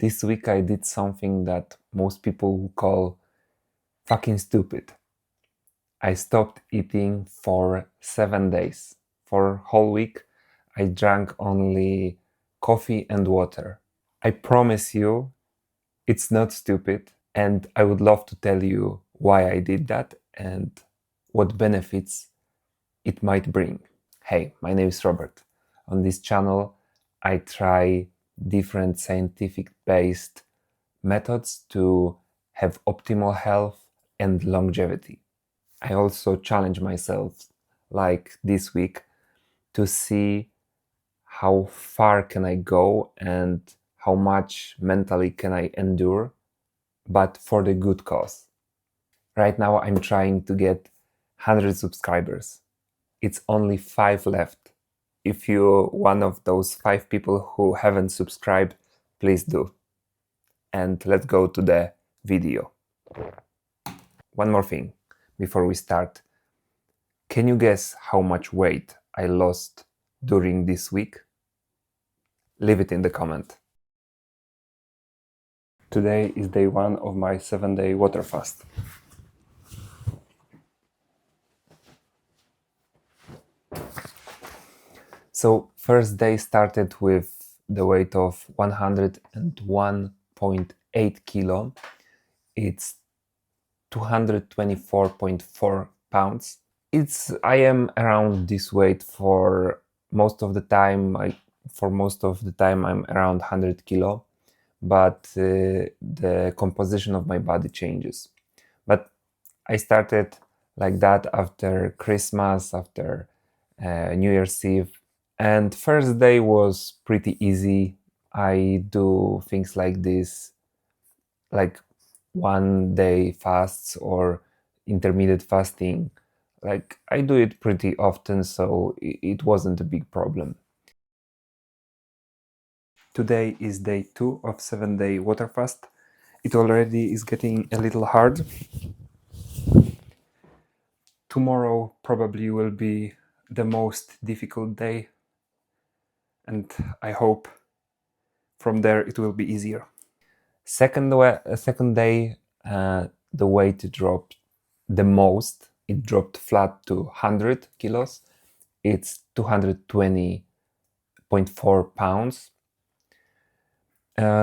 This week I did something that most people would call fucking stupid. I stopped eating for 7 days. For a whole week, I drank only coffee and water. I promise you, it's not stupid, and I would love to tell you why I did that and what benefits it might bring. Hey, my name is Robert. On this channel, I try different scientific based methods to have optimal health and longevity. I also challenge myself, like this week, to see how far can I go and how much mentally can I endure, but for the good cause. Right now I'm trying to get 100 subscribers. It's only 5 left. If you're one of those 5 people who haven't subscribed, please do. And let's go to the video. One more thing before we start. Can you guess how much weight I lost during this week? Leave it in the comment. Today is day 1 of my 7-day water fast. So first day started with the weight of 101.8 kilo. It's 224.4 pounds. I am around this weight for most of the time. I'm around 100 kilo, but the composition of my body changes. But I started like that after Christmas, after New Year's Eve, and first day was pretty easy. I do things like this, like 1 day fasts or intermittent fasting. Like I do it pretty often, so it wasn't a big problem. Today is day 2 of 7-day water fast. It already is getting a little hard. Tomorrow probably will be the most difficult day, and I hope from there it will be easier. Second day, the weight dropped the most. It dropped flat to 100 kilos. It's 220.4 pounds.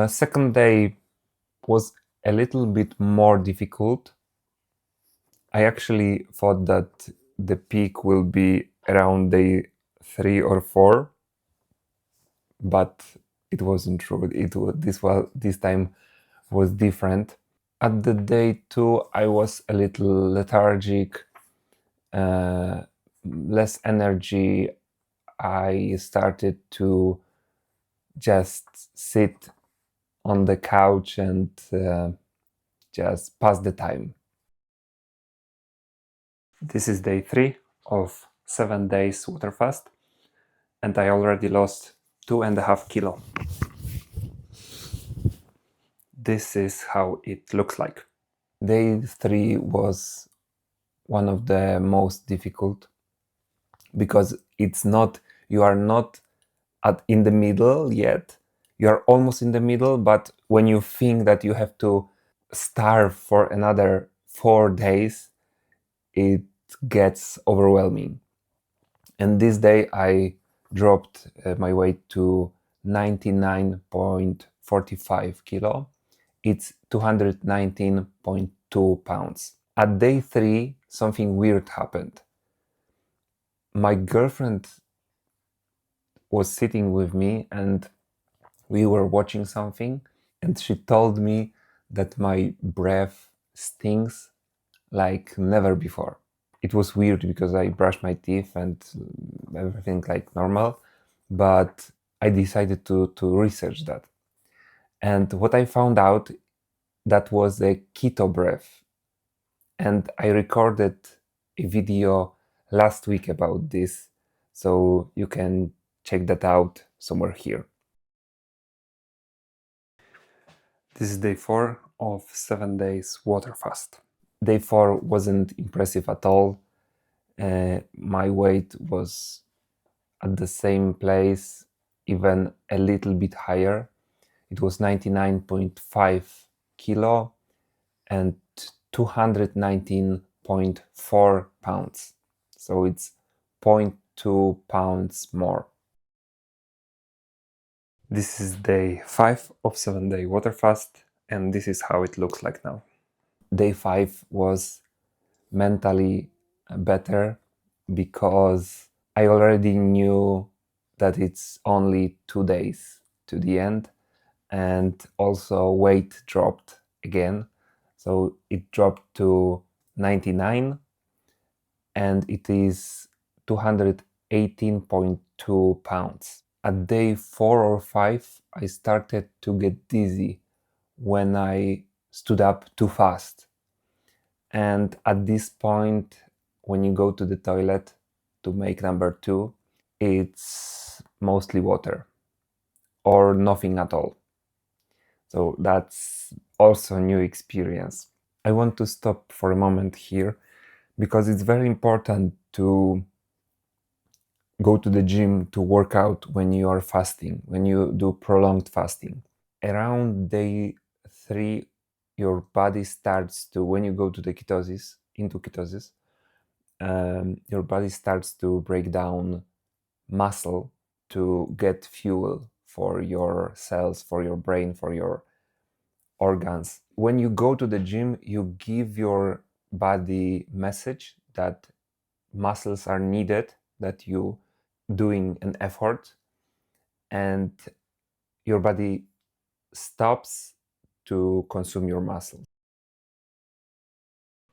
Second day was a little bit more difficult. I actually thought that the peak will be around day 3 or 4, but it wasn't true. This time was different. At the day 2, I was a little lethargic, less energy. I started to just sit on the couch and just pass the time. This is day 3 of 7 days water fast, and I already lost 2.5 kilo. This is how it looks like. Day 3 was one of the most difficult because you are not in the middle yet. You are almost in the middle, but when you think that you have to starve for another 4 days, it gets overwhelming. And this day I dropped my weight to 99.45 kilo. It's 219.2 pounds. At day 3, something weird happened. My girlfriend was sitting with me and we were watching something, and she told me that my breath stinks like never before. It was weird because I brushed my teeth and everything like normal, but I decided to research that. And what I found out, that was a keto breath. And I recorded a video last week about this, so you can check that out somewhere here. This is day 4 of 7 days water fast. Day 4 wasn't impressive at all. My weight was at the same place, even a little bit higher. it was 99.5 kilo and 219.4 pounds. So it's 0.2 pounds more. This is day 5 of 7-day water fast, and this is how it looks like now. Day 5 was mentally better because I already knew that it's only 2 days to the end, and also weight dropped again. So it dropped to 99 and it is 218.2 pounds. At day 4 or 5, I started to get dizzy when I stood up too fast. And at this point, when you go to the toilet to make number 2, it's mostly water or nothing at all. So that's also a new experience. I want to stop for a moment here because it's very important to go to the gym to work out when you are fasting, when you do prolonged fasting. Around day 3, your body starts to, when you go to the ketosis, into ketosis, your body starts to break down muscle to get fuel for your cells, for your brain, for your organs. When you go to the gym, you give your body message that muscles are needed, that you doing an effort, and your body stops to consume your muscle.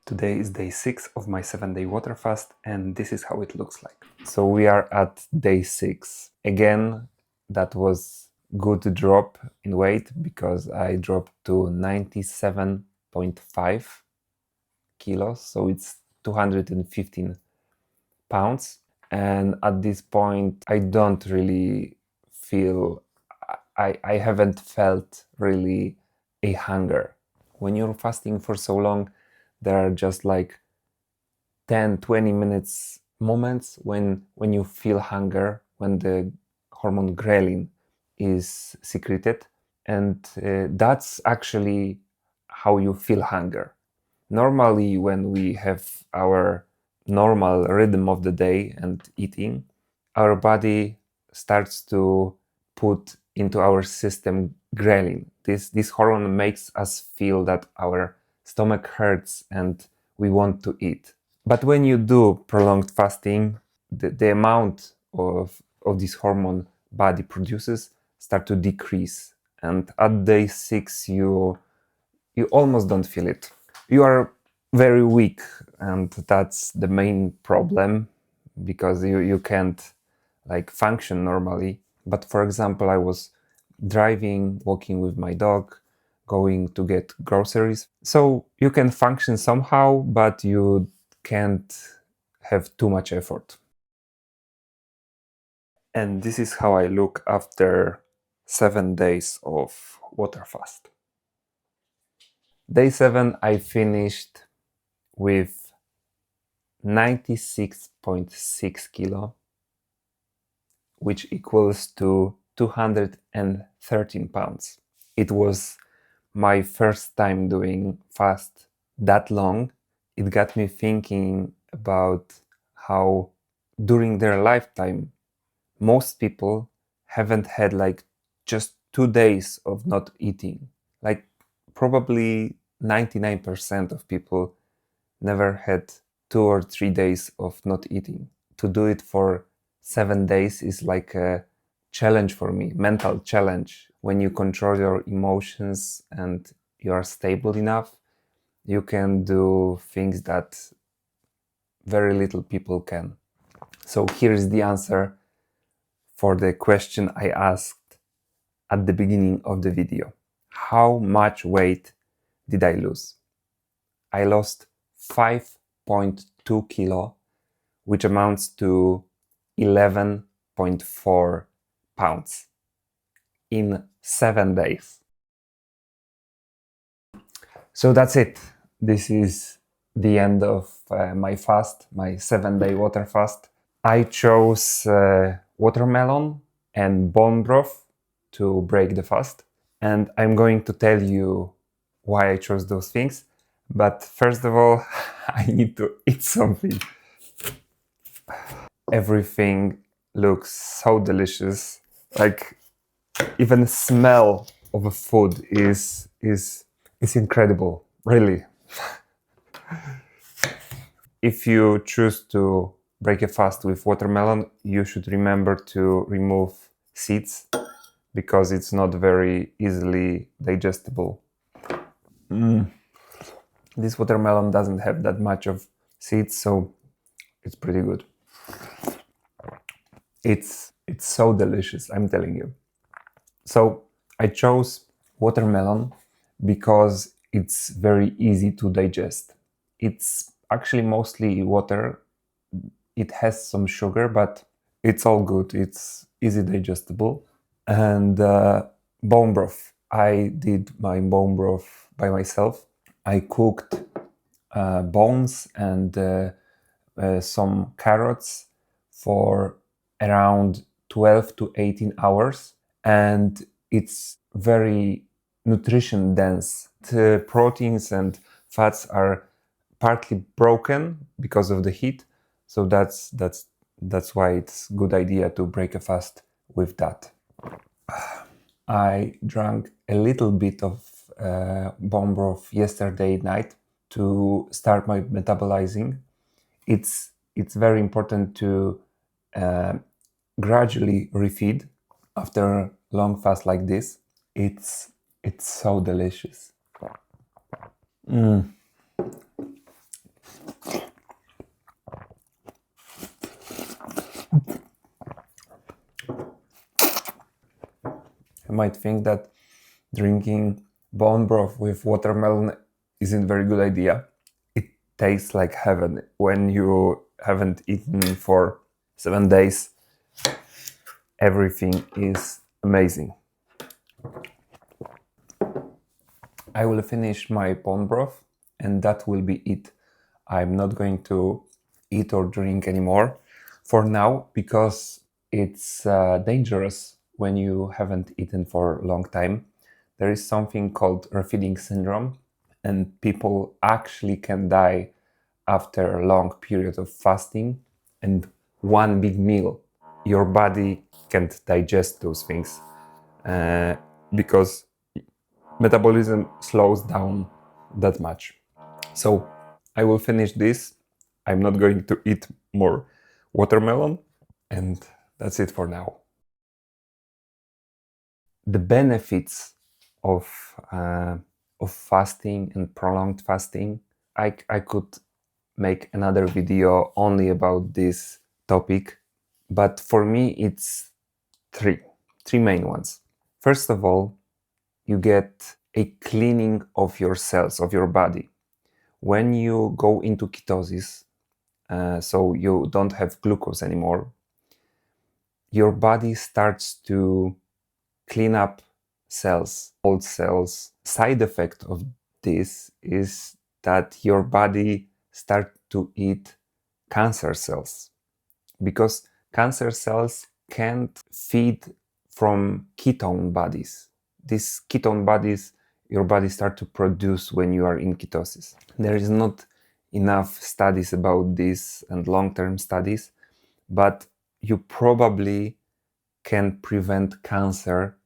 Today is day 6 of my 7-day water fast, and this is how it looks like. So we are at day 6. Again, that was good drop in weight because I dropped to 97.5 kilos, so it's 215 pounds. And at this point, I don't really feel, I haven't felt really a hunger. When you're fasting for so long, there are just like 10-20 minutes moments when you feel hunger, when the hormone ghrelin is secreted, and that's actually how you feel hunger. Normally, when we have our normal rhythm of the day and eating, our body starts to put into our system ghrelin. This hormone makes us feel that our stomach hurts and we want to eat. But when you do prolonged fasting, the amount of this hormone body produces start to decrease. And at day 6, you almost don't feel it. You are very weak, and that's the main problem because you can't like function normally. But for example, I was driving, walking with my dog, going to get groceries. So you can function somehow, but you can't have too much effort. And this is how I look after 7 days of water fast. Day 7, I finished with 96.6 kilo, which equals to 213 pounds. It was my first time doing fast that long. It got me thinking about how during their lifetime most people haven't had like just 2 days of not eating. Like probably 99% of people never had 2 or 3 days of not eating. To do it for 7 days is like a challenge for me, mental challenge. When you control your emotions and you are stable enough, you can do things that very little people can. So here is the answer for the question I asked at the beginning of the video. How much weight did I lose? I lost 5.2 kilo, which amounts to 11.4 pounds in 7 days. So that's it. This is the end of my fast, my 7-day water fast. I chose watermelon and bone broth to break the fast. and I'm going to tell you why I chose those things. But first of all, I need to eat something. Everything looks so delicious. Like even the smell of a food is incredible, really. If you choose to break a fast with watermelon, you should remember to remove seeds because it's not very easily digestible. This watermelon doesn't have that much of seeds, so it's pretty good. It's so delicious, I'm telling you. So I chose watermelon because it's very easy to digest. It's actually mostly water. It has some sugar, but it's all good. It's easy digestible. And bone broth. I did my bone broth by myself. I cooked bones and some carrots for around 12 to 18 hours, and it's very nutrition dense. The proteins and fats are partly broken because of the heat, so that's why it's a good idea to break a fast with that. I drank a little bit of bone broth yesterday night to start my metabolizing. It's very important to uh, gradually refeed after a long fast like this. It's so delicious. You might think that drinking bone broth with watermelon isn't a very good idea. It tastes like heaven when you haven't eaten for 7 days. Everything is amazing. I will finish my bone broth and that will be it. I'm not going to eat or drink anymore for now because it's dangerous when you haven't eaten for a long time. There is something called refeeding syndrome, and people actually can die after a long period of fasting and one big meal. Your body can't digest those things because metabolism slows down that much. So I will finish this. I'm not going to eat more watermelon, and that's it for now. The benefits of uh, of fasting and prolonged fasting, I could make another video only about this topic, but for me it's three main ones. First of all, you get a cleaning of your cells of your body. When you go into ketosis, so you don't have glucose anymore, your body starts to clean up cells, old cells. Side effect of this is that your body starts to eat cancer cells because cancer cells can't feed from ketone bodies. These ketone bodies your body start to produce when you are in ketosis. There is not enough studies about this and long-term studies, but you probably can prevent cancer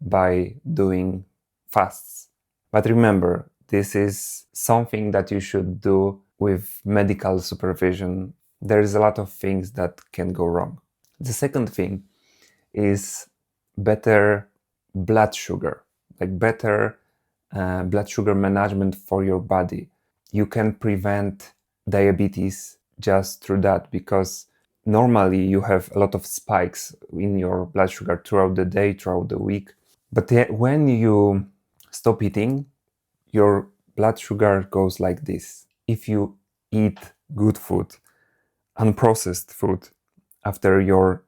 by doing fasts. But remember, this is something that you should do with medical supervision. There is a lot of things that can go wrong. The second thing is better blood sugar, like better blood sugar management for your body. You can prevent diabetes just through that because normally you have a lot of spikes in your blood sugar throughout the day, throughout the week. But when you stop eating, your blood sugar goes like this. If you eat good food, unprocessed food, after your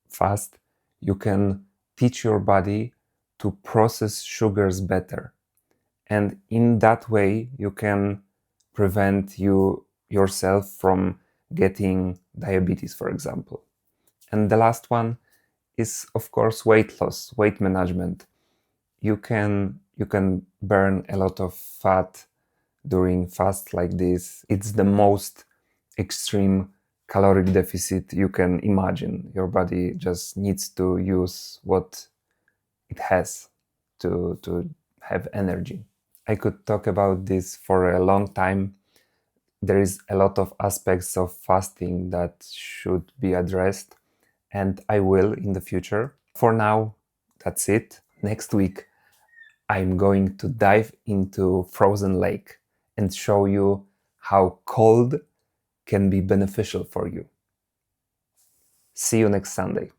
fast, you can teach your body to process sugars better. And in that way, you can prevent yourself from getting diabetes, for example. And the last one is, of course, weight loss, weight management. You can burn a lot of fat during fast like this. It's the most extreme caloric deficit you can imagine. Your body just needs to use what it has to have energy. I could talk about this for a long time. There is a lot of aspects of fasting that should be addressed, and I will in the future. For now, that's it. Next week, I'm going to dive into frozen lake and show you how cold can be beneficial for you. See you next Sunday.